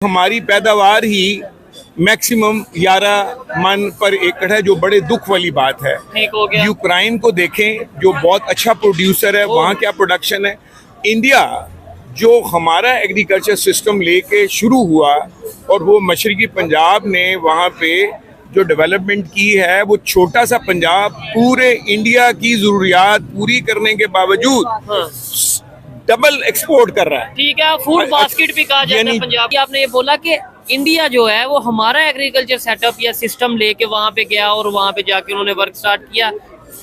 हमारी पैदावार ही मैक्सिमम 11 मन पर एकड़ है, जो बड़े दुख वाली बात है। ठीक हो गया। यूक्रेन को देखें जो बहुत अच्छा प्रोड्यूसर है, वहाँ क्या प्रोडक्शन है। इंडिया जो हमारा एग्रीकल्चर सिस्टम लेके शुरू हुआ और वो मशरकी पंजाब ने वहाँ पे जो डेवलपमेंट की है, वो छोटा सा पंजाब पूरे इंडिया की जरूरियात पूरी करने के बावजूद डबल एक्सपोर्ट कर रहा है। ठीक है, फूड बास्केट भी कहा जाता है पंजाब की। आपने ये बोला कि इंडिया जो है वो हमारा एग्रीकल्चर सेटअप या सिस्टम लेके वहाँ पे गया और वहाँ पे जाके उन्होंने वर्क स्टार्ट किया।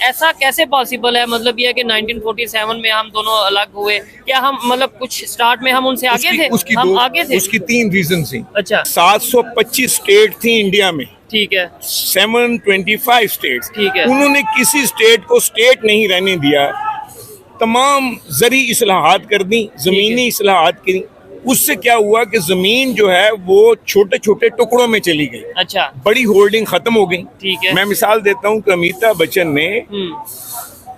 ऐसा कैसे पॉसिबल है? मतलब ये कि 1947 में हम दोनों अलग हुए, क्या हम मतलब कुछ स्टार्ट में हम उनसे आगे थे? हम आगे थे। उसकी 3 रीजन थी। अच्छा, 725 स्टेट थी इंडिया में। ठीक है। 725 स्टेट्स। ठीक है। उन्होंने किसी स्टेट को स्टेट नहीं रहने दिया। तमाम ज़री इस्लाहात कर दी, ज़मीनी इस्लाहात की। उससे क्या हुआ कि ज़मीन जो है वो छोटे छोटे टुकड़ों में चली गई। अच्छा, बड़ी होल्डिंग खत्म हो गई। ठीक है। मैं मिसाल देता हूँ कि अमिताभ बच्चन ने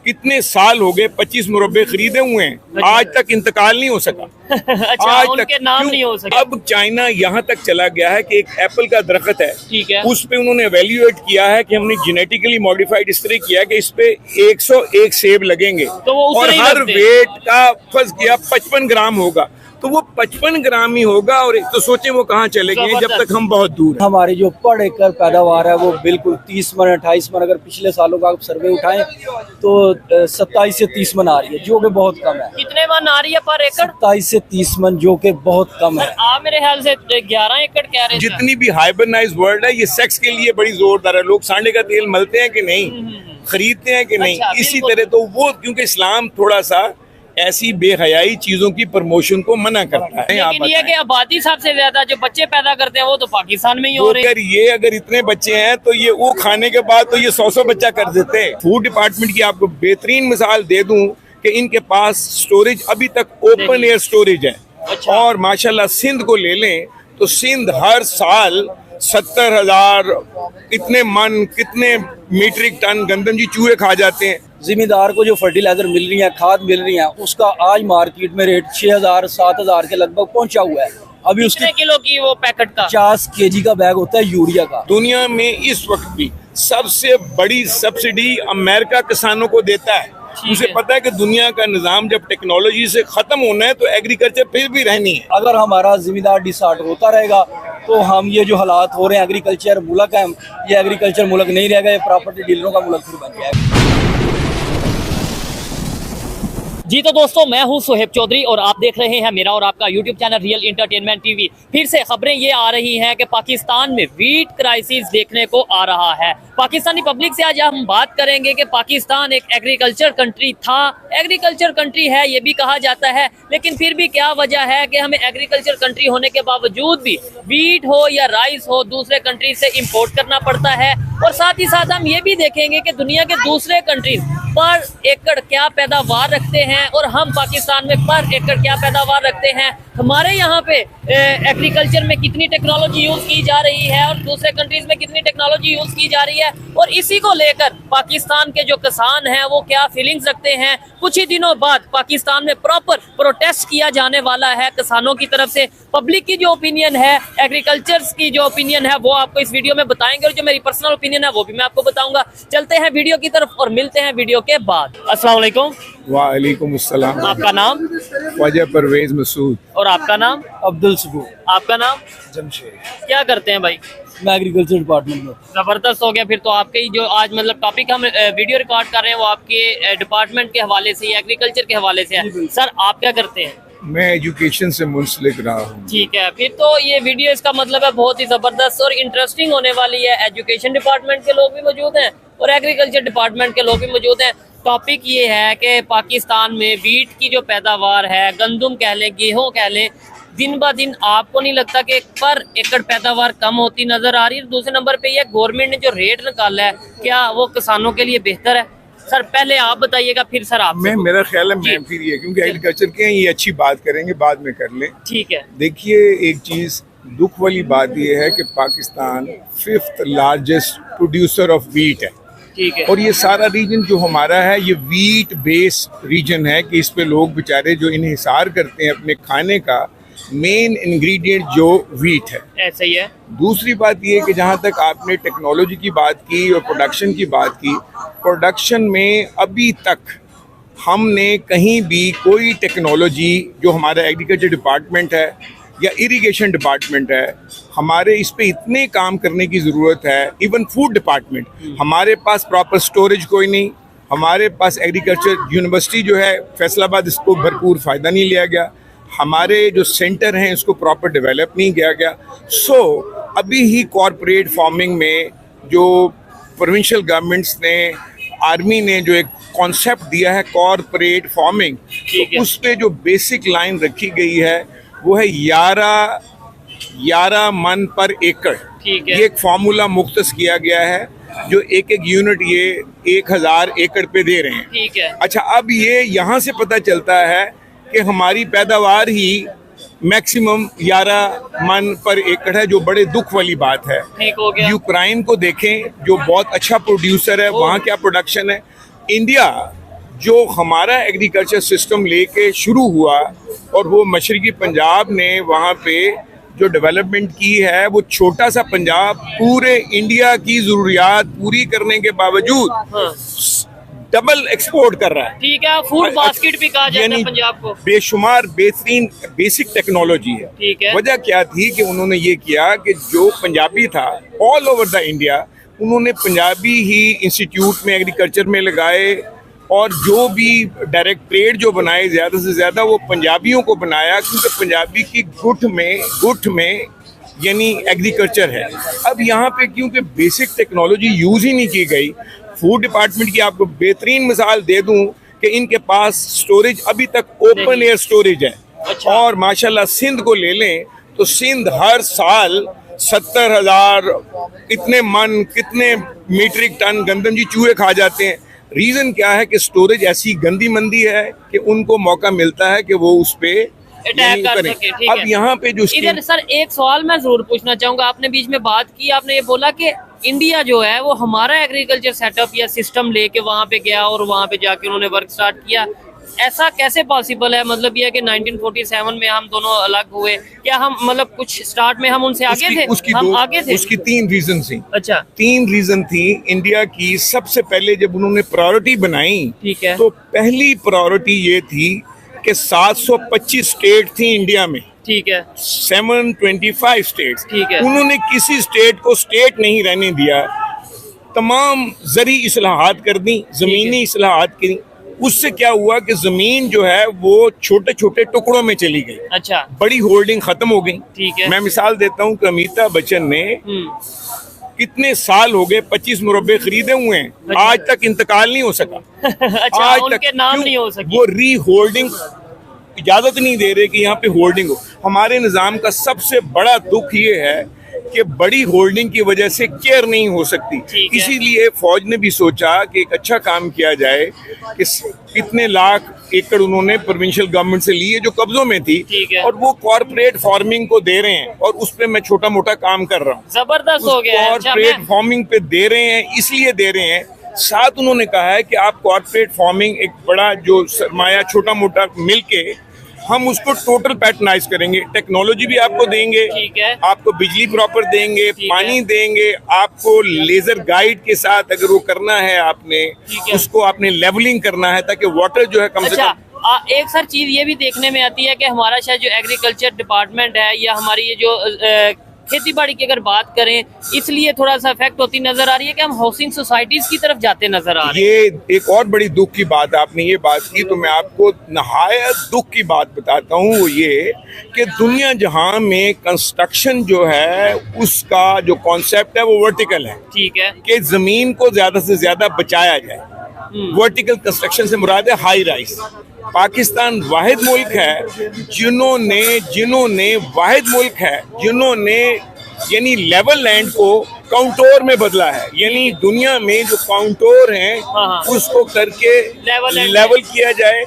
कितने साल हो गए 25 मुरब्बे खरीदे हुए हैं। अच्छा। आज तक इंतकाल नहीं हो सका। अच्छा, आज उनके तक नाम नहीं हो सके। अब चाइना यहाँ तक चला गया है कि एक एप्पल का दरख्त है, ठीक है, उस पे उन्होंने एवेल्युएट किया है कि हमने जेनेटिकली मॉडिफाइड इस तरह किया है कि इस पे 101 सेब लगेंगे, तो वो और उतने ही हर लगते। वेट का फर्ज किया 55 ग्राम होगा, तो वो 55 ग्राम ही होगा। और तो सोचे वो कहाँ चले गए जब तक हम बहुत दूर हैं। हमारी जो पर एकड़ पैदावार है वो बिल्कुल 30 मन 28 मन, अगर पिछले सालों का आप सर्वे उठाएं तो 27 से 30 मन आ रही है, जो कि बहुत कम है। कितने मन आ रही है पर एकड़? 27 से 30 मन, जो कि बहुत कम है। आप मेरे ख्याल से 11 एकड़ कह रहे हैं। जितनी भी हाइबरनाइज वर्ल्ड है, ये सेक्स के लिए बड़ी जोरदार है। लोग सांडे का तेल मलते हैं कि नहीं, खरीदते हैं कि नहीं। अच्छा, इसी तरह तो वो, क्योंकि इस्लाम थोड़ा सा ऐसी बेहयाई चीजों की प्रमोशन को मना करता है। लेकिन ये कि आबादी सबसे ज्यादा जो बच्चे पैदा करते हैं वो तो पाकिस्तान में ही हो रहे हैं। अगर इतने बच्चे हैं तो ये वो खाने के बाद तो ये 100 बच्चा कर देते हैं। फूड डिपार्टमेंट की आपको बेहतरीन मिसाल दे दूं कि इनके पास स्टोरेज अभी तक ओपन एयर स्टोरेज है। अच्छा। और माशाल्लाह सिंध को ले लें तो सिंध हर साल 70,000 इतने मन, कितने मीट्रिक टन गंदम जी चूहे खा जाते हैं। जिम्मेदार को जो फर्टिलाइजर मिल रही है, खाद मिल रही है, उसका आज मार्केट में रेट 6,000 7,000 के लगभग पहुंचा हुआ है। अभी उसके किलो की वो पैकेट का 50 kg का बैग होता है यूरिया का। दुनिया में इस वक्त भी सबसे बड़ी सब्सिडी अमेरिका किसानों को देता है। उसे पता है कि दुनिया का निजाम जब टेक्नोलॉजी से खत्म होना है तो एग्रीकल्चर फिर भी रहनी है। अगर हमारा जिम्मेदार डिसार्ट होता रहेगा तो हम ये जो हालात हो रहे हैं, एग्रीकल्चर मुल्क है, ये एग्रीकल्चर मुल्क नहीं रहेगा, ये प्रॉपर्टी डीलरों का मुल्क फिर बन जाएगा। जी तो दोस्तों, मैं हूं सुहेब चौधरी और आप देख रहे हैं मेरा और आपका YouTube channel real entertainment TV. फिर से खबरें ये आ रही हैं कि पाकिस्तान में वीट क्राइसिस देखने को आ रहा है। पाकिस्तानी पब्लिक से आज हम बात करेंगे कि पाकिस्तान एक एग्रीकल्चर कंट्री था, एग्रीकल्चर कंट्री है ये भी कहा जाता है, लेकिन फिर भी क्या वजह है कि हमें एग्रीकल्चर कंट्री होने के बावजूद भी वीट हो या राइस हो दूसरे कंट्री से इम्पोर्ट करना पड़ता है। और साथ ही साथ हम ये भी देखेंगे कि दुनिया के दूसरे कंट्रीज पर एकड़ क्या पैदावार रखते हैं और हम पाकिस्तान में पर एकड़ क्या पैदावार रखते हैं। हमारे यहाँ पे एग्रीकल्चर में कितनी टेक्नोलॉजी यूज की जा रही है और दूसरे कंट्रीज में कितनी टेक्नोलॉजी यूज की जा रही है, और इसी को लेकर पाकिस्तान के जो किसान हैं वो क्या फीलिंग्स रखते हैं। कुछ ही दिनों बाद पाकिस्तान में प्रॉपर प्रोटेस्ट किया जाने वाला है किसानों की तरफ से। पब्लिक की जो ओपिनियन है, एग्रीकल्चर की जो ओपिनियन है, वो आपको इस वीडियो में बताएंगे, और जो मेरी पर्सनल ओपिनियन है वो भी मैं आपको बताऊंगा। चलते हैं वीडियो की तरफ और मिलते हैं वीडियो के बाद। अस्सलाम वालेकुम। वालेकुम अस्सलाम। आपका नाम? ख्वाजा परवेज मसूद। और आपका नाम? अब्दुल सबूर। आपका नाम? जमशेद। क्या करते हैं भाई? मैं एग्रीकल्चर डिपार्टमेंट में। जबरदस्त हो गया फिर तो। आपके ही जो आज मतलब टॉपिक हम वीडियो रिकॉर्ड कर रहे हैं वो आपके डिपार्टमेंट के हवाले से या एग्रीकल्चर के हवाले से है। सर आप क्या करते हैं? मैं एजुकेशन से मुंसलिक रहा हूँ। ठीक है, फिर तो ये वीडियो इसका मतलब है बहुत ही जबरदस्त और इंटरेस्टिंग होने वाली है। एजुकेशन डिपार्टमेंट के लोग भी मौजूद हैं और एग्रीकल्चर डिपार्टमेंट के लोग भी मौजूद हैं। टॉपिक ये है कि पाकिस्तान में वीट की जो पैदावार है, गंदम कह लें, गेहूँ कह लें, दिन ब दिन आपको नहीं लगता कि पर एकड़ पैदावार कम होती नजर आ रही है? दूसरे नंबर पे ये गवर्नमेंट ने जो रेट निकाला है, क्या वो किसानों के लिए बेहतर है? सर पहले आप बताइएगा, फिर सर आप। मेरा ख्याल है मैं फिर ये, क्योंकि एग्रीकल्चर के ये अच्छी बात करेंगे, बाद में कर लें। ठीक है। देखिए, एक चीज दुख वाली बात ये है कि Pakistan 5th largest producer of wheat है। ठीक है। और ये सारा रीजन जो हमारा है ये वीट बेस्ड रीजन है कि इस पे लोग बेचारे जो इन्हिसार करते हैं अपने खाने का, मेन इंग्रेडिएंट जो वीट है। ऐसा ही है। दूसरी बात ये कि जहाँ तक आपने टेक्नोलॉजी की बात की और प्रोडक्शन की बात की, प्रोडक्शन में अभी तक हमने कहीं भी कोई टेक्नोलॉजी, जो हमारा एग्रीकल्चर डिपार्टमेंट है या इरिगेशन डिपार्टमेंट है, हमारे इस पे इतने काम करने की ज़रूरत है। इवन फूड डिपार्टमेंट, हमारे पास प्रॉपर स्टोरेज कोई नहीं, हमारे पास एग्रीकल्चर यूनिवर्सिटी जो है फैसलाबाद, इसको भरपूर फ़ायदा नहीं लिया गया, हमारे जो सेंटर हैं इसको प्रॉपर डेवलप नहीं किया गया। सो अभी ही कॉरपोरेट फार्मिंग में जो प्रोविंशियल गवर्नमेंट्स ने, आर्मी ने जो एक कॉन्सेप्ट दिया है कॉरपोरेट फार्मिंग, तो उस पे जो बेसिक लाइन रखी गई है वो है 11 मन पर एकड़। ये एक फार्मूला मुख्तस किया गया है, जो एक यूनिट ये 1000 एकड़ पे दे रहे हैं। ठीक है। अच्छा, अब ये यहाँ से पता चलता है कि हमारी पैदावार ही मैक्सिमम 11 मन पर एकड़ है, जो बड़े दुख वाली बात है। ठीक हो गया। यूक्रेन को देखें, जो बहुत अच्छा प्रोड्यूसर है, वहाँ क्या प्रोडक्शन है। इंडिया जो हमारा एग्रीकल्चर सिस्टम लेके शुरू हुआ और वो मशरकी पंजाब ने वहाँ पे जो डेवलपमेंट की है, वो छोटा सा पंजाब पूरे इंडिया की ज़रूरियात पूरी करने के बावजूद डबल एक्सपोर्ट कर रहा है। ठीक है, फूड बास्केट भी कहा जाता है पंजाब को। बेशुमार बेहतरीन बेसिक टेक्नोलॉजी है। ठीक है। वजह क्या थी कि उन्होंने ये किया कि जो पंजाबी था ऑल ओवर द इंडिया, उन्होंने पंजाबी ही इंस्टीट्यूट में एग्रीकल्चर में लगाए, और जो भी डायरेक्ट ट्रेड जो बनाए ज़्यादा से ज़्यादा वो पंजाबियों को बनाया, क्योंकि पंजाबी की गुठ में यानी एग्रीकल्चर है। अब यहाँ पे क्योंकि बेसिक टेक्नोलॉजी यूज़ ही नहीं की गई, फूड डिपार्टमेंट की आपको बेहतरीन मिसाल दे दूं कि इनके पास स्टोरेज अभी तक ओपन एयर स्टोरेज है। अच्छा। और माशाल्लाह सिंध को ले लें तो सिंध हर साल 70,000 इतने मन, कितने मीट्रिक टन गंदम जी चूहे खा जाते हैं। रीज़न क्या है कि स्टोरेज ऐसी गंदी मंदी है कि उनको मौका मिलता है कि वो उस पे अटैक कर सके। ठीक अब है। यहाँ पे जो इधर सर एक सवाल मैं जरूर पूछना चाहूंगा, आपने बीच में बात की, आपने ये बोला कि इंडिया जो है वो हमारा एग्रीकल्चर सेटअप या सिस्टम लेके वहाँ पे गया और वहाँ पे जाके उन्होंने वर्क स्टार्ट किया। ऐसा कैसे पॉसिबल है? मतलब ये है कि 1947 में हम दोनों अलग हुए, क्या हम मतलब कुछ स्टार्ट में हम उनसे आगे थे? हम आगे थे। उसकी 3 रीजन थी। अच्छा। 3 रीजन थी इंडिया की। सबसे पहले जब उन्होंने प्रायोरिटी बनाई, ठीक है, तो पहली प्रायोरिटी ये थी कि 725 स्टेट थी इंडिया में। ठीक है। 725 स्टेट्स। ठीक है। उन्होंने किसी स्टेट को स्टेट नहीं रहने दिया, तमाम ज़री इस्लाहात कर दी, ज़मीनी इस्लाहात की। उससे क्या हुआ कि ज़मीन जो है वो छोटे छोटे टुकड़ों में चली गई। अच्छा। बड़ी होल्डिंग खत्म हो गई। ठीक है। मैं मिसाल देता हूँ कि अमिताभ बच्चन ने कितने साल हो गए 25 मुरब्बे खरीदे हुए हैं, आज तक इंतकाल नहीं हो सका। अच्छा, आज उनके तक नाम नहीं हो सकी। वो री होल्डिंग इजाजत नहीं दे रहे कि यहाँ पे होल्डिंग हो। हमारे निज़ाम का सबसे बड़ा दुख ये है कि बड़ी होल्डिंग की वजह से केयर नहीं हो सकती। इसीलिए फौज ने भी सोचा कि एक अच्छा काम किया जाए कि कितने लाख एकड़ उन्होंने प्रोविंशियल गवर्नमेंट से लिए जो कब्जों में थी, और वो कॉर्पोरेट फार्मिंग को दे रहे हैं, और उस पे मैं छोटा मोटा काम कर रहा हूँ। जबरदस्त हो गया। कॉर्पोरेट फार्मिंग पे दे रहे हैं, इसलिए दे रहे हैं। साथ उन्होंने कहा है कि आप कॉर्पोरेट फार्मिंग एक बड़ा जो सरमाया छोटा मोटा मिलके हम उसको टोटल पैटर्नाइज करेंगे। टेक्नोलॉजी भी आपको देंगे, ठीक है, आपको बिजली प्रॉपर देंगे, पानी देंगे, आपको लेजर गाइड के साथ अगर वो करना है आपने, उसको आपने लेवलिंग करना है ताकि वाटर जो है कम से कम। एक सर चीज ये भी देखने में आती है कि हमारा शायद जो एग्रीकल्चर डिपार्टमेंट है या हमारी ये जो खेती बाड़ी की अगर बात करें, इसलिए थोड़ा सा इफेक्ट होती नजर आ रही है कि हम हाउसिंग सोसाइटीज की तरफ जाते नजर आ रहे हैं। ये एक और बड़ी दुख की बात, आपने ये बात की तो मैं आपको नहायत दुख की बात बताता हूँ। वो ये कि दुनिया जहाँ में कंस्ट्रक्शन जो है उसका जो कॉन्सेप्ट है वो वर्टिकल है। ठीक है। कि जमीन को ज्यादा से ज्यादा बचाया जाए। वर्टिकल कंस्ट्रक्शन से मुराद है हाई राइज। पाकिस्तान वाहिद मुल्क है जिन्होंने यानी लेवल लैंड को काउंटोर में बदला है। यानी दुनिया में जो काउंटोर हैं उसको करके लेवल किया जाए,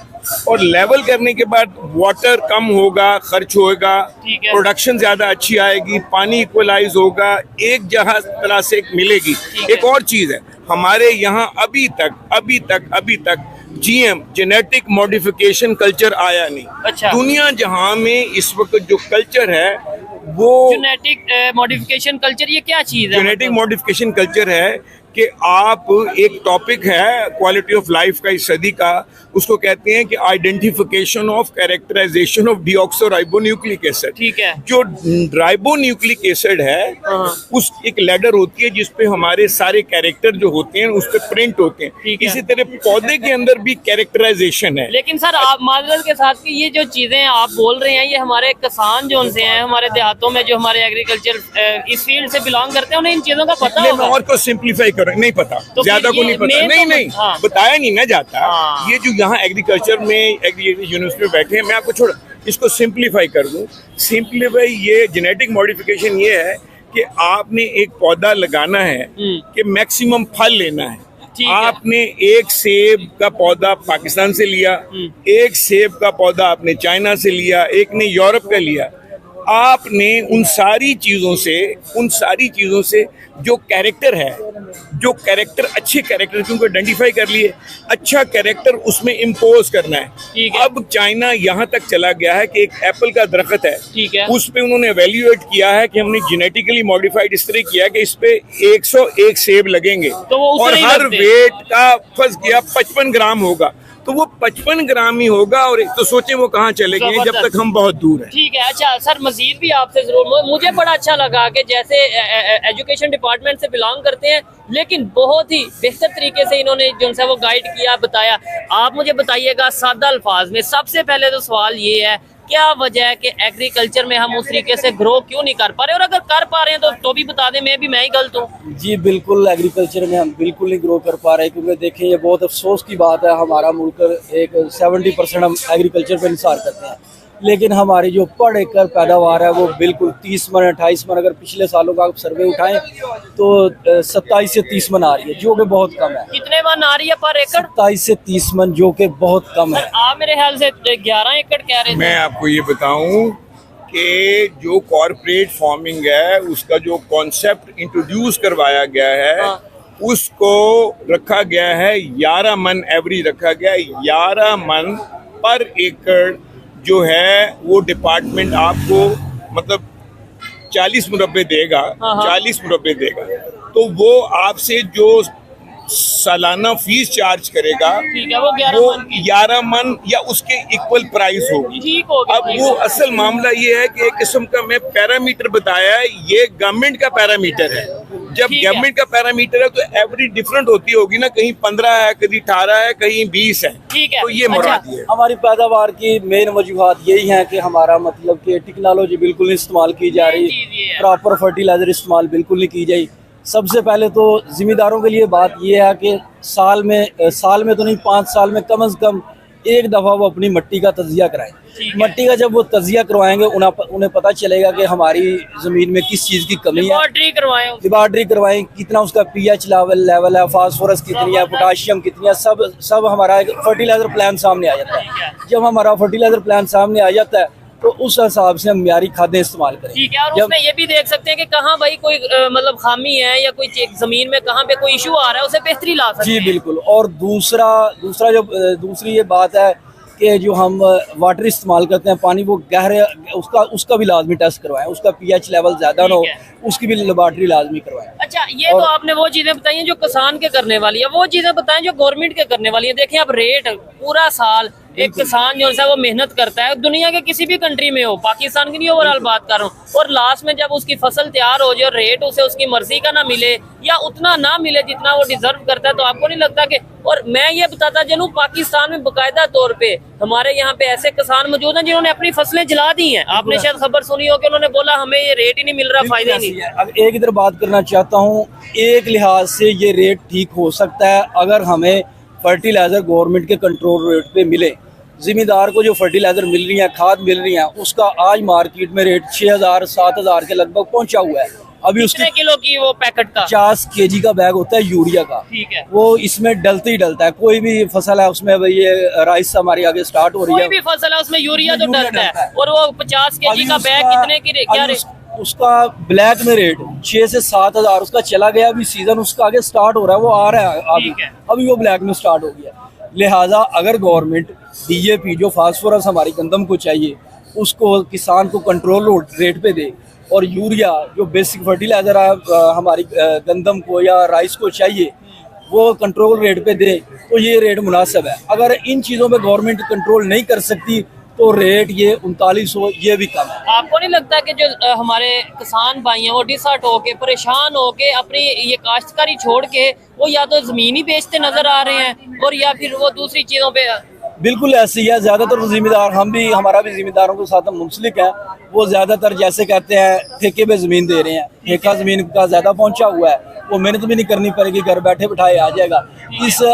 और लेवल करने के बाद वाटर कम होगा, खर्च होगा, प्रोडक्शन ज्यादा अच्छी आएगी, पानी इक्वलाइज होगा, एक जगह तरह से मिलेगी। एक और चीज है, हमारे यहाँ अभी तक जीएम जेनेटिक मॉडिफिकेशन कल्चर आया नहीं। अच्छा। दुनिया जहां में इस वक्त जो कल्चर है वो जेनेटिक मॉडिफिकेशन कल्चर, ये क्या चीज है? जेनेटिक मॉडिफिकेशन कल्चर है कि आप एक टॉपिक है क्वालिटी ऑफ लाइफ का इस सदी का, उसको कहते हैं कि identification of characterization of deoxyribonucleic acid. ठीक है। जो राइबोन्यूक्लिक एसिड है उस एक लैडर होती है जिसपे हमारे सारे कैरेक्टर जो होते हैं उस पे प्रिंट होते हैं। ठीक है। इसी तरह पौधे के अंदर भी कैरेक्टराइजेशन है। लेकिन सर आप माजरत के साथ कि ये जो चीजें आप बोल रहे हैं ये हमारे किसान जो उनसे हैं, हमारे देहातों में जो हमारे एग्रीकल्चर इस फील्ड से बिलोंग करते हैं, उन्हें इन चीजों का पता मैं होगा। और को सिंप्लीफाई कर नहीं पता, तो ज्यादा को ये नहीं पता। main नहीं तो- नहीं हाँ। बताया नहीं ना जाता। हाँ। ये जो यहाँ एग्रीकल्चर में यूनिवर्सिटी में बैठे हैं, मैं आपको छोड़ इसको सिंप्लीफाई कर दूं। सिंप्लीफाई ये जेनेटिक मॉडिफिकेशन ये है कि आपने एक पौधा लगाना है कि मैक्सिमम फल लेना है। ठीक है। आपने एक सेब का पौधा पाकिस्तान से लिया, एक सेब का पौधा आपने चाइना से लिया, एक ने यूरोप का लिया। आपने उन सारी चीजों से जो कैरेक्टर है, जो कैरेक्टर अच्छे कैरेक्टर क्योंकि आइडेंटिफाई कर लिए, अच्छा कैरेक्टर उसमें इम्पोज करना ठीक है। है। अब चाइना यहाँ तक चला गया है कि एक एप्पल का दरख्त है, ठीक है। उस पे उन्होंने एवेल्युएट किया है कि हमने जेनेटिकली मॉडिफाइड इस तरह किया है कि इस पे 101 सेब लगेंगे तो वो उतना और ही हर लगते। वेट का फंस गया 55 ग्राम होगा, तो वो 55 ग्राम ही होगा। और तो सोचे वो कहाँ चले गए जब तक हम बहुत दूर हैं। ठीक है। अच्छा सर, मजीद भी आपसे जरूर, मुझे बड़ा अच्छा लगा कि जैसे एजुकेशन डिपार्टमेंट से बिलोंग करते हैं लेकिन बहुत ही बेहतर तरीके से इन्होंने जो है वो गाइड किया, बताया। आप मुझे बताइएगा सादा अल्फाज में, सबसे पहले तो सवाल ये है क्या वजह है कि एग्रीकल्चर में हम उस तरीके से ग्रो क्यों नहीं कर पा रहे, और अगर कर पा रहे हैं तो भी बता दें, मैं ही गलत हूँ। जी बिल्कुल, एग्रीकल्चर में हम बिल्कुल नहीं ग्रो कर पा रहे, क्योंकि देखें ये बहुत अफसोस की बात है। हमारा मुल्क एक 70% हम एग्रीकल्चर पर इंसार करते हैं, लेकिन हमारी जो पर एकड़ पैदावार है वो बिल्कुल 30 मन 28 मन, अगर पिछले सालों का आप सर्वे उठाएं तो 27 से 30 मन आ रही है, जो कि बहुत कम है। कितने मन आ रही है पर एकड़? 27 से 30 मन, जो कि बहुत कम है। आप मेरे ख्याल से 11 एकड़ कह रहे थे। मैं आपको ये बताऊं कि जो कॉर्पोरेट फार्मिंग है उसका जो कॉन्सेप्ट इंट्रोड्यूस करवाया गया है, उसको रखा गया है 11 मन एवरेज रखा गया है। 11 मन पर एकड़ जो है वो डिपार्टमेंट आपको मतलब 40 मुरब्बे देगा, 40 मुरब्बे देगा, तो वो आपसे जो सालाना फीस चार्ज करेगा ठीक है, वो 11 मन या उसके इक्वल प्राइस होगी। ठीक होगी। अब वो असल मामला ये है कि एक किस्म का मैं पैरामीटर बताया है, ये गवर्नमेंट का पैरामीटर है। जब ठीक है। गवर्नमेंट का पैरामीटर है तो एवरेज डिफरेंट होती होगी ना, कहीं 15 है, कहीं 18 है, कहीं 20 है। ठीक है। तो ये मुराद ये है। हमारी पैदावार की मेन वजूहात यही है कि हमारा मतलब कि टेक्नोलॉजी बिल्कुल नहीं इस्तेमाल की जा रही, चीज़ ये है। प्रॉपर फर्टिलाइजर इस्तेमाल बिल्कुल नहीं की जाए। सबसे पहले तो जिम्मेदारों के लिए बात यह है कि साल में तो नहीं, 5 साल में कम से कम एक दफ़ा वो अपनी मिट्टी का तजिया कराएं। मिट्टी का जब वो तजिया करवाएंगे उन्हें पता चलेगा कि हमारी ज़मीन में किस चीज़ की कमी है। लेबॉर्ट्री करवाएं, कितना उसका पीएच लेवल है, फास्फोरस कितनी है, पोटाशियम कितनी है, सब हमारा फर्टिलाइजर प्लान सामने आ जाता है। जब हमारा फर्टिलाइजर प्लान सामने आ जाता है तो उस हिसाब से हम मियारी खादें इस्तेमाल करें। ठीक है। और उसमें ये भी देख सकते हैं कि कहाँ भाई कोई मतलब खामी है या कोई जमीन में कहाँ पे कोई इशू आ रहा है, उसे बेहतरी ला सकते हैं। जी बिल्कुल। और दूसरी ये बात है कि जो हम वाटर इस्तेमाल करते हैं, पानी वो गहरे, उसका भी लाजमी टेस्ट करवाएं, उसका पीएच लेवल ज्यादा ना हो, उसकी भी लेबॉर्ट्री लाजमी करवाएं। अच्छा, ये तो आपने वो चीजें बताई हैं जो किसान के करने वाली है, वो चीजें बताएं जो गवर्नमेंट के करने वाली है। देखें अब रेट पूरा साल एक किसान जो है वो मेहनत करता है, दुनिया के किसी भी कंट्री में हो, पाकिस्तान की नहीं ओवरऑल बात कर रहा हूँ, और लास्ट में जब उसकी फसल तैयार हो जाए, रेट उसे उसकी मर्जी का ना मिले या उतना ना मिले जितना वो डिजर्व करता है, तो आपको नहीं लगता कि, और मैं ये बताता चलूं पाकिस्तान में बाकायदा तौर पे हमारे यहाँ पे ऐसे किसान मौजूद हैं जिन्होंने अपनी फसलें जला दी हैं। आपने शायद खबर सुनी हो कि उन्होंने बोला हमें ये रेट ही नहीं मिल रहा, फायदा ही नहीं। अब एक इधर बात करना चाहता हूँ, एक लिहाज से ये रेट ठीक हो सकता है अगर हमें फर्टिलाइजर गवर्नमेंट के कंट्रोल रेट पे मिले। जिम्मेदार को जो फर्टिलाइजर मिल रही है, खाद मिल रही है, उसका आज मार्केट में रेट 6,000-7,000 के लगभग पहुंचा हुआ है। अभी उसके किलो की वो पैकेट का 50 kg का बैग होता है यूरिया का, ठीक है, वो इसमें डलते ही डलता है। कोई भी फसल है उसमें, भाई ये राइस हमारी आगे स्टार्ट हो रही है, कोई भी फसल है उसमें यूरिया तो डलता है, और वो 50 kg का बैग कितने की क्या रेट? उसका ब्लैक में रेट 6 से 7,000 उसका चला गया। अभी सीजन उसका आगे स्टार्ट हो रहा है, वो आ रहा है अभी वो ब्लैक में स्टार्ट हो गया। लिहाजा अगर गवर्नमेंट DAP जो फास्फोरस हमारी गंदम को चाहिए उसको किसान को कंट्रोल रेट पे दे, और यूरिया जो बेसिक फर्टिलाइज़र हमारी गंदम को या राइस को चाहिए वो कंट्रोल रेट पे दे, तो ये रेट मुनासिब है। अगर इन चीज़ों पे गवर्नमेंट कंट्रोल नहीं कर सकती तो रेट ये 3900 ये भी कम है। आपको नहीं लगता कि जो हमारे किसान भाई हैं वो डिसहार्ट होके परेशान होके अपनी ये काश्तकारी छोड़ के वो या तो ज़मीन ही बेचते नजर आ रहे हैं और या फिर वो दूसरी चीज़ों पे? बिल्कुल ऐसी है, ज़्यादातर जिम्मेदार हम भी, हमारा भी जिम्मेदारों के साथ हम मुंसलिक हैं। वो ज़्यादातर जैसे कहते हैं ठेके पे ज़मीन दे रहे हैं, ठेका ज़मीन का ज़्यादा पहुंचा हुआ है, वो मेहनत भी नहीं करनी पड़ेगी, घर बैठे बिठाए आ जाएगा।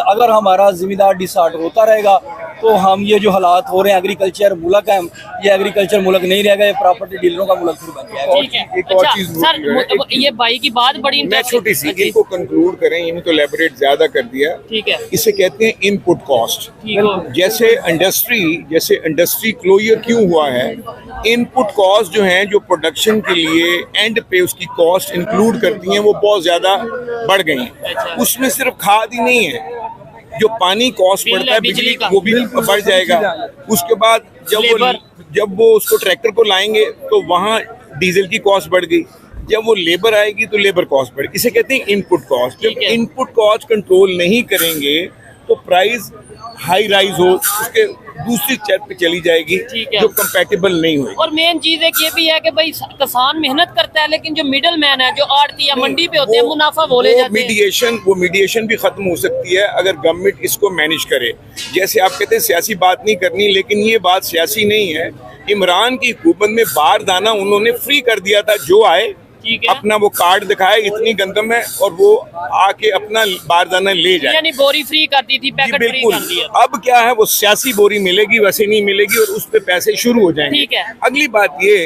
अगर हमारा जिम्मेदार डिसहार्ट होता रहेगा तो हम ये जो हालात हो रहे हैं, एग्रीकल्चर मुल्क है, ये एग्रीकल्चर मुल्क नहीं रहेगा, ये प्रॉपर्टी डीलरों का मुल्क फिर बन जाएगा। ठीक है। एक और अच्छा चीज़ सर, ये भाई की बात बड़ी मैं छोटी सी इनको कंक्लूड करें, इन्हें तो एलेबोरेट ज्यादा कर दिया। ठीक है, इसे कहते हैं इनपुट कॉस्ट। ठीक है। जैसे इंडस्ट्री क्लोजर क्यों हुआ है, इनपुट कॉस्ट जो है, जो प्रोडक्शन के लिए एंड पे उसकी कॉस्ट इंक्लूड करती हैं, वो बहुत ज्यादा बढ़ गई हैं। उसमें सिर्फ खाद ही नहीं है, जो पानी कॉस्ट बढ़ता है बिजली का, वो भी बढ़ जाएगा। उसके बाद जब वो उसको ट्रैक्टर को लाएंगे तो वहाँ डीजल की कॉस्ट बढ़ गई, जब वो लेबर आएगी तो लेबर कॉस्ट बढ़ेगी। इसे कहते हैं इनपुट कॉस्ट। जब इनपुट कॉस्ट कंट्रोल नहीं करेंगे तो प्राइस हाई राइज हो, उसके दूसरी चर पे चली जाएगी जो कंपैटिबल नहीं हुई। और मेन चीज एक ये भी है कि भाई किसान मेहनत करता है, लेकिन जो मिडल मैन है, जो आड़ती या मंडी पे होते हैं, मुनाफा वो ले जाते हैं। वो मीडिएशन भी खत्म हो सकती है अगर गवर्नमेंट इसको मैनेज करे। जैसे आप कहते हैं सियासी बात नहीं करनी, लेकिन ये बात सियासी नहीं है। इमरान की हुकूमत में बारदाना उन्होंने फ्री कर दिया था, जो आए अपना वो कार्ड दिखाए, इतनी गंदम है, और वो आके अपना बारदाना ले जाए। यानी बोरी फ्री कर दी थी, पैकेट फ्री कर दिया। अब क्या है, वो सियासी बोरी मिलेगी, वैसे नहीं मिलेगी, और उस पे पैसे शुरू हो जाएंगे। ठीक है। अगली बात ये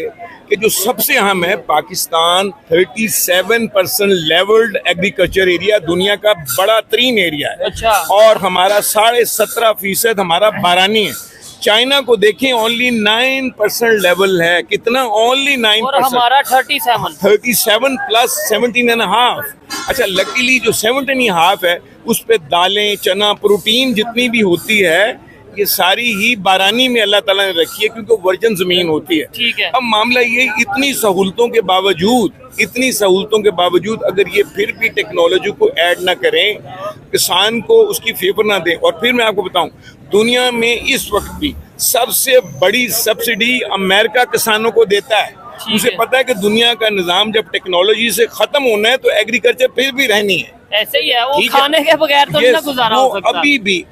कि जो सबसे अहम है, पाकिस्तान 37% लेवल्ड एग्रीकल्चर एरिया, दुनिया का बड़ा तरीन एरिया है। अच्छा। और हमारा 17.5% हमारा बारानी है। चाइना को देखें, ओनली 9% लेवल है। कितना? ओनली 9%। और हमारा 37 प्लस 17.5। अच्छा, लकीली जो 17.5 है उस पे दालें, चना, प्रोटीन जितनी भी होती है, ये सारी ही बारानी में अल्लाह ताला ने रखी है, क्योंकि वर्जन जमीन होती है। ठीक है। अब मामला ये, इतनी सहूलतों के बावजूद अगर ये फिर भी टेक्नोलॉजी को ऐड ना करें, किसान को उसकी फेवर ना दें। और फिर मैं आपको बताऊं, दुनिया में इस वक्त भी सबसे बड़ी सब्सिडी अमेरिका किसानों को देता है। उसे पता है कि दुनिया का निजाम जब टेक्नोलॉजी से खत्म होना है तो एग्रीकल्चर फिर भी रहनी है। ऐसे ही है, वो खाने के बगैर तो ना गुजारा हो सकता।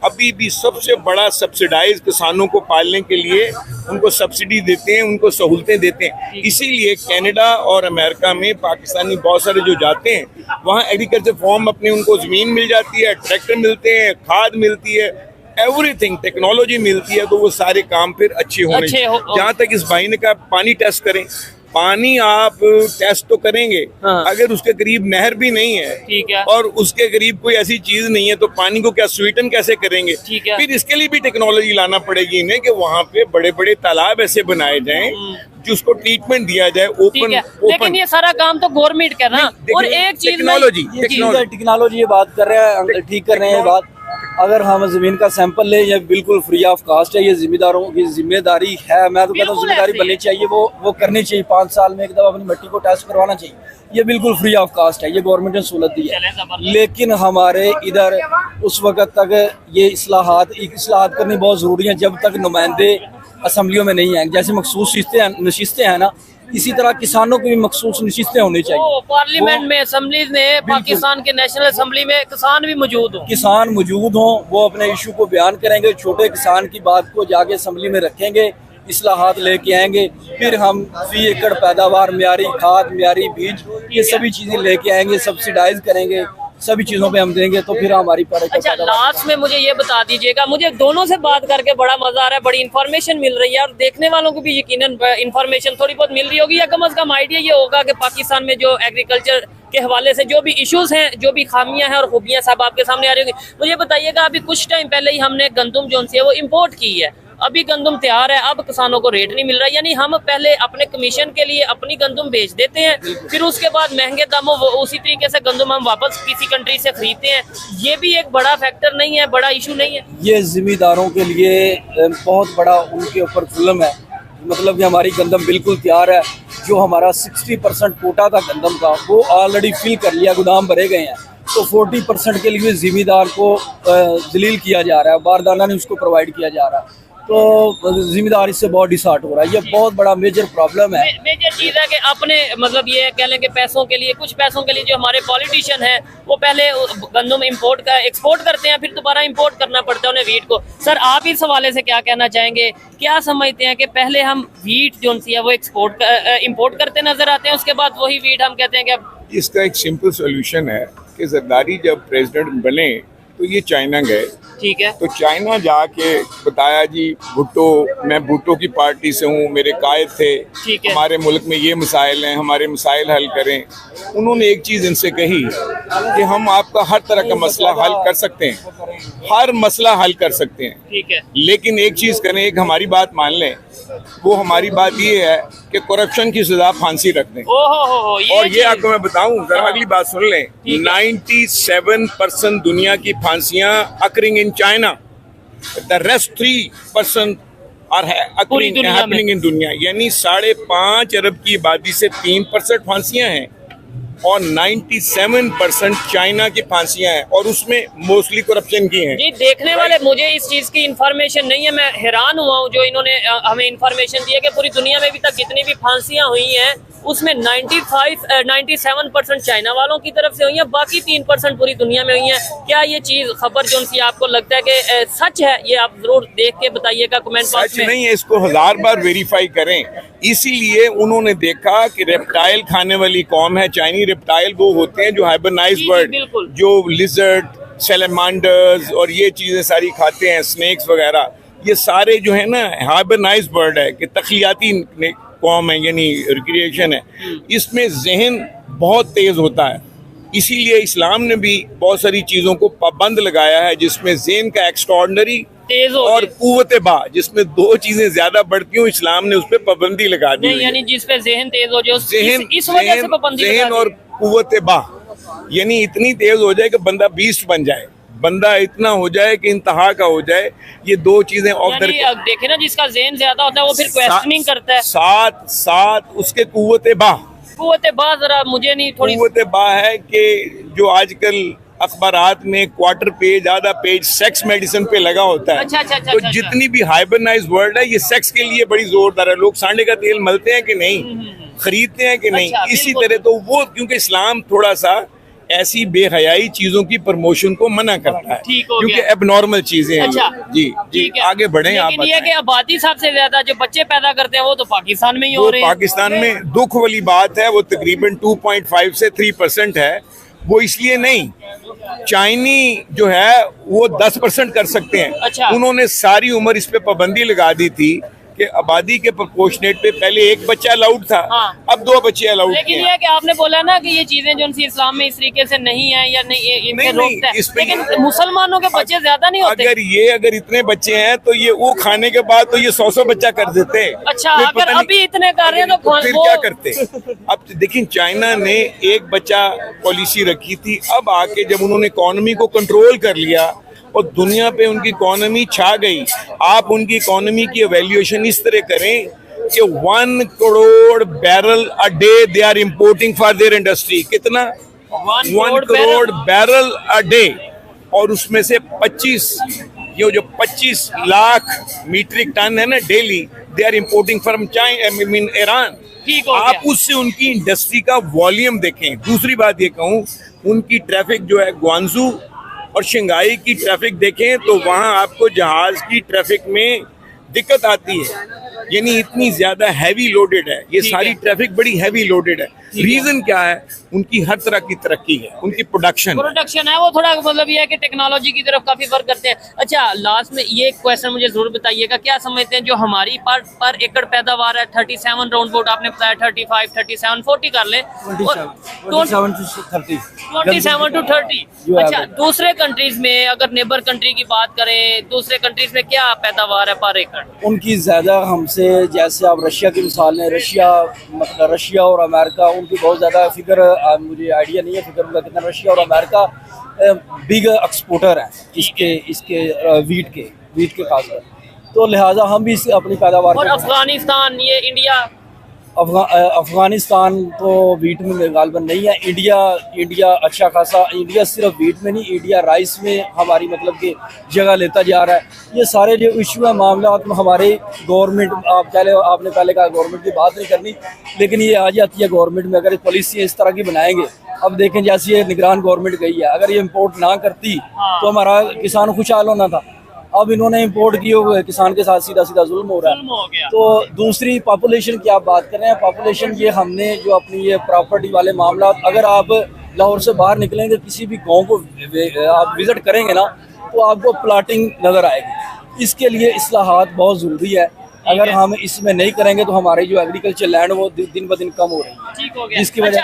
अभी भी सबसे बड़ा सब्सिडाइज किसानों को पालने के लिए उनको सब्सिडी देते हैं, उनको सहूलतें देते हैं। इसीलिए कनाडा और अमेरिका में पाकिस्तानी बहुत सारे जो जाते हैं, वहाँ एग्रीकल्चर फॉर्म अपने उनको जमीन मिल जाती है, ट्रैक्टर मिलते हैं, खाद मिलती है, एवरीथिंग टेक्नोलॉजी मिलती है, तो वो सारे काम फिर अच्छे होने। जहाँ तक इस भाई ने कहा पानी टेस्ट करें, पानी आप टेस्ट तो करेंगे, अगर उसके करीब नहर भी नहीं है, ठीक है, और उसके करीब कोई ऐसी चीज नहीं है, तो पानी को क्या स्वीटन कैसे करेंगे? ठीक है। फिर इसके लिए भी टेक्नोलॉजी लाना पड़ेगी इन्हें, कि वहाँ पे बड़े बड़े तालाब ऐसे बनाए जाएं जिसको ट्रीटमेंट दिया जाए ओपन। लेकिन ये सारा काम तो गवर्नमेंट कर रहा है। और एक चीज टेक्नोलॉजी ये बात कर रहे हैं, ठीक कर रहे हैं बात। अगर हम जमीन का सैंपल ले, ये बिल्कुल फ्री ऑफ कास्ट है, ये जिम्मेदारों की जिम्मेदारी है। मैं तो कहता हूँ जिम्मेदारी बननी चाहिए, वो करनी चाहिए। 5 साल में एक दफा अपनी मिट्टी को टेस्ट करवाना चाहिए। ये बिल्कुल फ्री ऑफ कास्ट है, ये गवर्नमेंट ने सहूलत दी है। लेकिन हमारे इधर उस वक्त तक ये इस्लाहात करनी बहुत ज़रूरी है, जब तक नुमाइंदे असम्बलियों में नहीं आएंगे। जैसे मखसूस नशिस्तें हैं ना, इसी तरह किसानों की भी मखसूस नशिस्तें होनी चाहिए। पार्लियामेंट में, असम्बलीज में, पाकिस्तान के नेशनल असम्बली में किसान भी मौजूद हों, वो अपने इशू को बयान करेंगे, छोटे किसान की बात को जाके असम्बली में रखेंगे, इस्लाहात लेके आएंगे। फिर हम फी एकड़ पैदावार, म्यारी खाद, म्यारी बीज, ये सभी चीजें लेके आएंगे, सब्सिडाइज करेंगे, सभी चीजों पे हम देंगे, तो फिर हमारी अच्छा, लास्ट में मुझे ये बता दीजिएगा, मुझे दोनों से बात करके बड़ा मजा आ रहा है, बड़ी इन्फॉर्मेशन मिल रही है, और देखने वालों को भी यकीनन इन्फॉर्मेशन थोड़ी बहुत मिल रही होगी, या कम से कम आइडिया ये होगा कि पाकिस्तान में जो एग्रीकल्चर के हवाले से जो भी इश्यूज हैं, जो भी खामियां हैं और खूबियां सब आपके सामने आ रही होगी। मुझे बताइएगा, अभी कुछ टाइम पहले ही हमने गंदम जो है वो इम्पोर्ट की है, अभी गंदम तैयार है, अब किसानों को रेट नहीं मिल रहा, यानी हम पहले अपने कमीशन के लिए अपनी गंदम बेच देते हैं, फिर उसके बाद महंगे दामों उसी तरीके से गंदम हम वापस किसी कंट्री से खरीदते हैं। ये भी एक बड़ा फैक्टर नहीं है, बड़ा इशू नहीं है? ये जिम्मेदारों के लिए बहुत बड़ा उनके ऊपर जुल्म है। मतलब कि हमारी गंदम बिल्कुल तैयार है, जो हमारा 60% कोटा था गंदम का वो ऑलरेडी फिल कर लिया, गोदाम भरे गए हैं, तो 40% के लिए जिम्मेदार को जलील किया जा रहा है, बारदाना नहीं उसको प्रोवाइड किया जा रहा है, तो जिम्मेदार इससे बहुत डिसहार्ट हो रहा है। ये बहुत बड़ा मेजर प्रॉब्लम है। मेजर चीज़ है कि अपने मतलब ये कह लें कि पैसों के लिए, कुछ पैसों के लिए जो हमारे पॉलिटिशियन हैं वो पहले गंदम एक्सपोर्ट करते हैं, फिर दोबारा इंपोर्ट करना पड़ता है उन्हें वीट को। सर आप इस हवाले से क्या कहना चाहेंगे, क्या समझते हैं कि पहले हम वीट जो सी है वो इंपोर्ट करते नजर आते हैं, उसके बाद वही वीट हम कहते हैं कि अब इसका एक सिंपल सोल्यूशन है कि जरदारी जब प्रेसिडेंट बने तो ये चाइना गए, ठीक है, तो चाइना जाके बताया जी भुट्टो, मैं भुट्टो की पार्टी से हूँ, मेरे कायद थे, ठीक है, हमारे मुल्क में ये मसाइल हैं, हमारे मसाइल हल करें। उन्होंने एक चीज़ इनसे कही कि हम आपका हर तरह का मसला हल कर सकते हैं, हर मसला हल कर सकते हैं, ठीक है, लेकिन एक चीज़ करें, एक हमारी बात मान लें। वो हमारी बात ये है कि करप्शन की सजा फांसी रख दें। और ये आपको मैं बताऊं, जरा अगली बात सुन लें, 97% दुनिया की फांसियां occurring in China, the rest 3% are happening in दुनिया, यानी 5.5 अरब की आबादी से 3% फांसियां हैं और 97% चाइना की फांसियां हैं, और उसमें मोस्टली करप्शन की हैं। जी देखने वाले, मुझे इस चीज की इंफॉर्मेशन नहीं है, मैं हैरान हुआ हूँ जो इन्होंने हमें इंफॉर्मेशन दी है कि पूरी दुनिया में अभी तक जितनी भी फांसियां हुई हैं उसमें 97% चाइना वालों की तरफ से हुई है, बाकी 3% पूरी दुनिया में हुई है। क्या ये चीज खबर जो सी आपको लगता है कि सच है? ये आप जरूर देख के बताइएगा कमेंट बॉक्स में। सच नहीं है, इसको 1000 बार वेरीफाई करें। इसीलिए उन्होंने देखा कि रेप्टाइल खाने वाली कौम है, चाइनी रेप्टाइल वो होते हैं जो हाइबरनाइज्ड बर्ड, जो लिजर्ड, सैलमांडर्स और ये चीजें सारी खाते हैं, स्नेक्स वगैरह, ये सारे जो है ना हाइबरनाइज्ड बर्ड है कि तख्लियाती कौम है, यानी रिक्रिएशन है, इसमें जहन बहुत तेज होता है। इसीलिए इस्लाम ने भी बहुत सारी चीजों को पाबंद लगाया है, जिसमें जहन का एक्स्ट्राऑर्डिनरी और कुव्वत बा, जिसमें 2 चीजें ज्यादा बढ़ती हूँ, इस्लाम ने उस पर पाबंदी लगा दी है। यानी जिसपे जहन तेज हो जाए, इस वजह से पाबंदी लगा दी। जहन और कुव्वत बा यानी इतनी तेज हो जाए कि बंदा बीस्ट बन जाए, बंदा इतना हो जाए कि इंतहा का हो जाए। ये 2 चीजें देखे ना, जिसका ज़हन ज्यादा होता है वो फिर क्वेश्चनिंग करता है। साथ उसके कुव्वत बा जरा मुझे नहीं, थोड़ी कुव्वत बा है कि जो आजकल अखबारात में क्वार्टर पेज, आधा पेज सेक्स मेडिसिन पे लगा होता है। तो जितनी भी हाइबरनाइज्ड वर्ल्ड है, ये सेक्स के लिए बड़ी जोरदार है। लोग सांडे का तेल मलते हैं कि नहीं, खरीदते हैं कि नहीं, इसी तरह तो वो, क्योंकि इस्लाम थोड़ा सा ऐसी बेहयाई चीजों की प्रमोशन को मना करता है, क्योंकि एबनॉर्मल चीजें हैं। जी आगे बढ़े आप। लेकिन ये कि आबादी सबसे ज्यादा जो बच्चे पैदा करते हैं वो तो पाकिस्तान में ही हो रहे हैं। पाकिस्तान में दुख वाली बात है, वो तकरीबन 2.5 से 3% है। वो इसलिए नहीं, चाइनी जो है वो 10% कर सकते हैं। उन्होंने सारी उम्र इस पे पाबंदी लगा दी थी कि आबादी के प्रोपोर्शनेट पे पहले 1 बच्चा अलाउड था, अब 2 बच्चे अलाउड। लेकिन ये कि आपने बोला ना कि ये चीजें जो इस्लाम में इस तरीके से नहीं है या नहीं, इनके रोकता है, लेकिन मुसलमानों के बच्चे ज्यादा नहीं होते। अगर इतने बच्चे हैं तो ये वो खाने के बाद तो ये 100 बच्चा कर देते हैं। अच्छा, अगर अभी इतने कर रहे हैं तो फिर क्या करते? अब देखिए, चाइना ने 1 बच्चा पॉलिसी रखी थी, अब आके जब उन्होंने इकोनॉमी को कंट्रोल कर लिया और दुनिया पे उनकी इकोनॉमी छा गई। आप उनकी इकोनॉमी की एवेल्यूएशन इस तरह करें कि 1 crore barrel a day they are importing for their industry. कितना? 1 करोड़ बैरल अ डे, और उसमें से 25 लाख मीट्रिक टन है ना daily, they are importing from Iran. आप उससे उनकी इंडस्ट्री का वॉल्यूम देखें। दूसरी बात ये कहूँ, उनकी ट्रैफिक जो है ग्वांजू और शंघाई की ट्रैफिक देखें तो वहाँ आपको जहाज की ट्रैफिक में दिक्कत आती है, यानी इतनी ज्यादा हैवी लोडेड है ये सारी ट्रैफिक, बड़ी हैवी लोडेड है। रीजन क्या है? उनकी हर तरह की तरक्की है, उनकी प्रोडक्शन है वो थोड़ा मतलब ये है कि टेक्नोलॉजी की तरफ काफी वर्क करते हैं। अच्छा, लास्ट में ये क्वेश्चन मुझे जरूर बताइएगा, क्या समझते हैं जो हमारी पर एकड़ पैदावार है 37 राउंड बोट आपने बताया 35, 37, 40 कर ले 27 to 30 27 to 30। You have अच्छा, it. दूसरे कंट्रीज में अगर नेबर कंट्री की बात करें, दूसरे कंट्रीज में क्या पैदावार है पर एकड़? उनकी ज़्यादा हमसे, जैसे आप रशिया की मिसाल लें, रशिया और अमेरिका, उनकी बहुत ज़्यादा फिगर मुझे आइडिया नहीं है फिगर उनका कितना। रशिया और अमेरिका बिग एक्सपोर्टर हैं इसके वीट के खासकर, तो लिहाजा हम भी अपनी पैदावार और अफगानिस्तान, ये इंडिया, अफगानिस्तान तो वीट में गालबन नहीं है। इंडिया अच्छा खासा, इंडिया सिर्फ वीट में नहीं, इंडिया राइस में हमारी मतलब कि जगह लेता जा रहा है। ये सारे जो इशू है मामला में हमारे गवर्नमेंट, आपने पहले कहा गवर्नमेंट की बात नहीं करनी, लेकिन ये आ जाती है गवर्नमेंट में। अगर पॉलिसी इस तरह की बनाएंगे, अब देखें जैसे ये निगरान गवर्नमेंट गई है, अगर ये इम्पोर्ट ना करती तो हमारा किसान खुशहाल होना था। अब इन्होंने इंपोर्ट की, किसान के साथ सीधा जुल्म हो रहा है। तो दूसरी पॉपुलेशन की आप बात कर रहे हैं, पॉपुलेशन ये हमने जो अपनी ये प्रॉपर्टी वाले मामला, अगर आप लाहौर से बाहर निकलेंगे किसी भी गांव को आप विजिट करेंगे ना, तो आपको प्लाटिंग नज़र आएगी। इसके लिए इस्लाहात बहुत ज़रूरी है। अगर हम इसमें नहीं करेंगे तो हमारे जो एग्रीकल्चर लैंड वो दिन ब दिन कम हो रही है। ठीक हो गया। इसकी वजह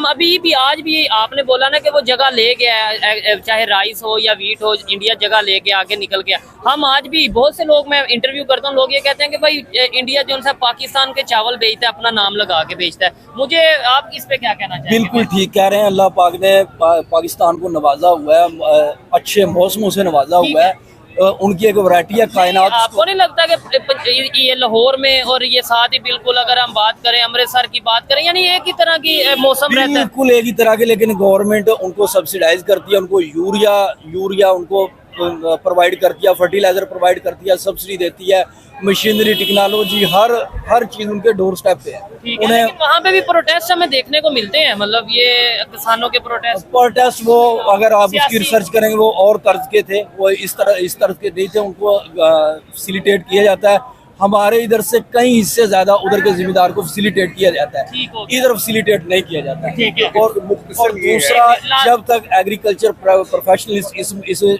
अभी भी आज भी आपने बोला ना कि वो जगह ले गया, चाहे राइस हो या वीट हो, इंडिया जगह ले गया, आगे निकल गया। हम आज भी बहुत से लोग, मैं इंटरव्यू करता हूँ, लोग ये कहते हैं कि भाई इंडिया जो है पाकिस्तान के चावल बेचता है, अपना नाम लगा के बेचता है। मुझे आप इस पे क्या कहना चाहेंगे? बिल्कुल ठीक कह रहे हैं। अल्लाह पाक ने पाकिस्तान को नवाजा हुआ है, अच्छे मौसमों से नवाजा हुआ है। उनकी एक वैरायटी है कायनात। आपको नहीं लगता कि ये लाहौर में और ये साथ ही बिल्कुल अगर हम बात करें अमृतसर की बात करें, यानी एक ही तरह की मौसम रहता है? बिल्कुल एक ही तरह के, लेकिन गवर्नमेंट उनको सब्सिडाइज करती है, उनको यूरिया उनको प्रोवाइड करती है, फर्टिलाइजर प्रोवाइड करती है, सब्सिडी देती है, मशीनरी, टेक्नोलॉजी, हर चीज उनके डोर स्टेप पे है। उन्हें वहाँ पे भी प्रोटेस्ट हमें देखने को मिलते हैं, मतलब ये किसानों के प्रोटेस्ट वो अगर आप उसकी रिसर्च करेंगे वो और तर्ज के थे, वो इस तर्ज के नहीं थे, उनको फैसिलिटेट किया जाता है। हमारे इधर से कई हिस्से ज्यादा उधर के जिम्मेदार को फैसिलिटेट किया जाता है, इधर फैसिलिटेट नहीं किया जाता है। और दूसरा, जब तक एग्रीकल्चर प्रोफेशनल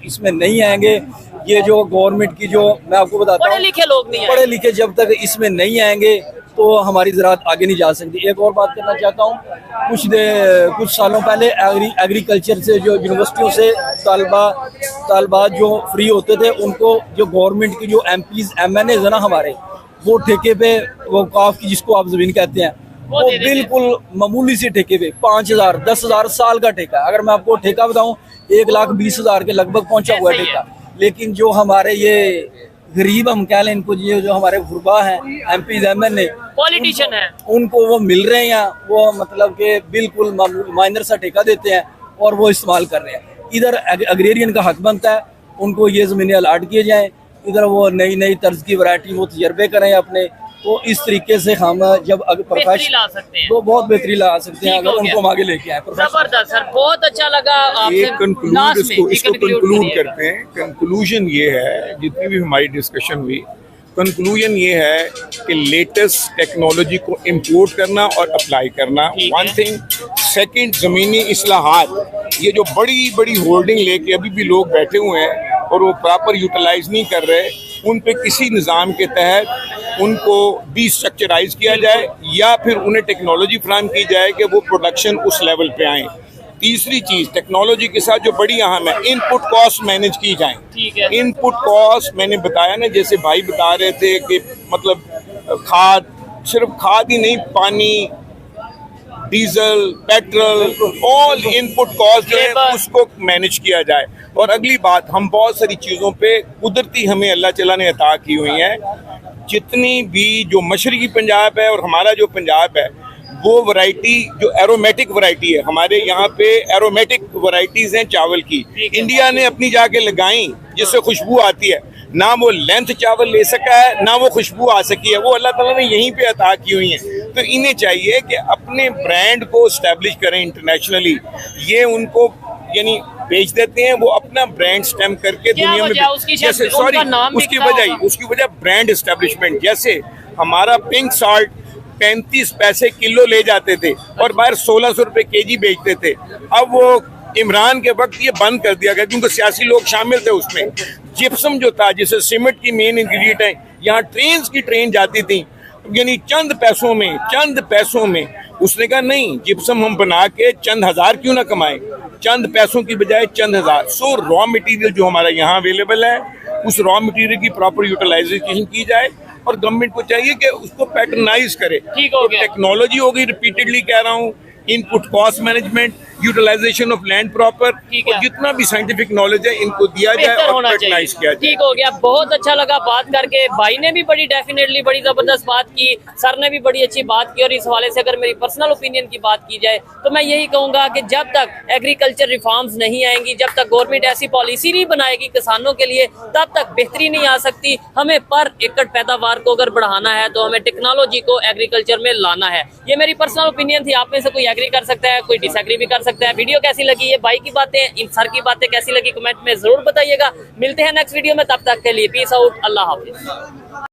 इसमें नहीं आएंगे, ये जो गवर्नमेंट की, जो मैं आपको बताता हूँ, पढ़े लिखे जब तक इसमें नहीं आएंगे तो हमारी ज़राअत आगे नहीं जा सकती। एक और बात करना चाहता हूँ, कुछ सालों पहले एग्रीकल्चर से जो यूनिवर्सिटियों से तालबात जो फ्री होते थे, उनको जो गवर्नमेंट की जो MPs MNAs है ना हमारे, वो ठेके पे, वो काफ की जिसको आप ज़मीन कहते हैं, वो बिल्कुल मामूली से ठेके पे 5,000 10,000 साल का ठेका। अगर मैं आपको ठेका बताऊँ 1,20,000 के लगभग पहुँचा हुआ ठेका। लेकिन जो हमारे ये गरीब, हम कह लें इनको, ये जो हमारे गुरबा हैं, MPs MNA पॉलिटिशियन है, उनको वो मिल रहे हैं, वो मतलब कि बिल्कुल माइनर सा ठेका देते हैं और वो इस्तेमाल कर रहे हैं। इधर एग्रेरियन का हक बनता है, उनको ये ज़मीनें अलाट किए जाएं, इधर वो नई तर्ज की वैरायटी वो तजर्बे करें अपने। तो इस तरीके से हम जब बेहतरी ला सकते हैं, तो बहुत बेहतरी ला सकते हैं अगर उनको आगे लेके आए। जबरदस्त सर, बहुत अच्छा लगा आपसे। इसको कंक्लूड करते हैं। कंक्लूजन ये है, जितनी भी हमारी डिस्कशन हुई, कंक्लूजन ये है कि लेटेस्ट टेक्नोलॉजी को इंपोर्ट करना और अप्लाई करना, वन थिंग। सेकंड, ज़मीनी इस्लाहात, ये जो बड़ी बड़ी होल्डिंग लेके अभी भी लोग बैठे हुए हैं और वो प्रॉपर यूटिलाइज नहीं कर रहे, उन पे किसी निज़ाम के तहत उनको डिस्ट्रक्चराइज किया जाए या फिर उन्हें टेक्नोलॉजी फराहम की जाए कि वो प्रोडक्शन उस लेवल पे आए। तीसरी चीज़, टेक्नोलॉजी के साथ जो बड़ी अहम है, इनपुट कॉस्ट मैनेज की जाए। इनपुट कॉस्ट मैंने बताया ना, जैसे भाई बता रहे थे कि मतलब खाद, सिर्फ खाद ही नहीं, पानी, diesel, petrol, all input cost जो है उसको मैनेज किया जाए। और अगली बात, हम बहुत सारी चीज़ों पे कुदरती हमें अल्लाह ताला ने अता की हुई है। जितनी भी जो मशरकी पंजाब है और हमारा जो पंजाब है, वो वैरायटी जो एरोमेटिक वैरायटी है, हमारे यहाँ पे एरोमेटिक वैरायटीज़ हैं चावल की, इंडिया ने अपनी जाके लगाई, जिससे खुशबू आती है। ना वो लेंथ चावल ले सका है, ना वो खुशबू आ सकी है, वो अल्लाह ताला ने यहीं पे अता की हुई है। तो इन्हें चाहिए कि अपने ब्रांड को इस्टेब्लिश करें इंटरनेशनली। ये उनको यानी बेच देते हैं, वो अपना ब्रांड स्टैम्प करके दुनिया में, जैसे उसकी वजह ब्रांड एस्टेब्लिशमेंट। जैसे हमारा पिंक साल्ट 35 पैसे किलो ले जाते थे और बाहर 1600 रुपए केजी बेचते थे। अब वो इमरान के वक्त ये बंद कर दिया गया क्योंकि सियासी लोग शामिल थे उसमें। जिप्सम जो था, जिसे सीमेंट की मेन इंग्रेडिएंट है, यहाँ ट्रेन जाती थी, यानी चंद पैसों में उसने कहा नहीं, जिप्सम हम बना के चंद हजार क्यों ना कमाएं, चंद पैसों की बजाय चंद हजार। सो रॉ मटेरियल जो हमारा यहाँ अवेलेबल है, उस रॉ मटेरियल की प्रॉपर यूटिलाइजेशन की जाए और गवर्नमेंट को चाहिए कि उसको पैटर्नाइज करे। ठीक हो गया। टेक्नोलॉजी होगी, रिपीटेडली कह रहा हूँ, input cost management, utilization of land proper, और जितना भी साइंटिफिक नॉलेज है इनको दिया जाए और पैटर्नाइज किया जाए। ठीक हो गया, बहुत अच्छा लगा बात करके। भाई ने भी डेफिनेटली बड़ी जबरदस्त बात की, सर ने भी बड़ी अच्छी बात की। और इस हवाले से अगर मेरी पर्सनल ओपिनियन की बात की जाए तो मैं यही कहूंगा कि जब तक एग्रीकल्चर रिफॉर्म्स नहीं आएंगी, जब तक गवर्नमेंट ऐसी पॉलिसी नहीं बनाएगी किसानों के लिए, तब तक बेहतरी नहीं आ सकती। हमें पर एकड़ पैदावार को अगर बढ़ाना है तो हमें टेक्नोलॉजी को एग्रीकल्चर में लाना है। ये मेरी पर्सनल ओपिनियन थी। आप में से कोई एग्री कर सकता है, कोई डिसएग्री भी कर सकता है। वीडियो कैसी लगी, ये भाई की बातें, इन सर की बातें कैसी लगी, कमेंट में जरूर बताइएगा। मिलते हैं नेक्स्ट वीडियो में, तब तक के लिए पीस आउट, अल्लाह हाफिज।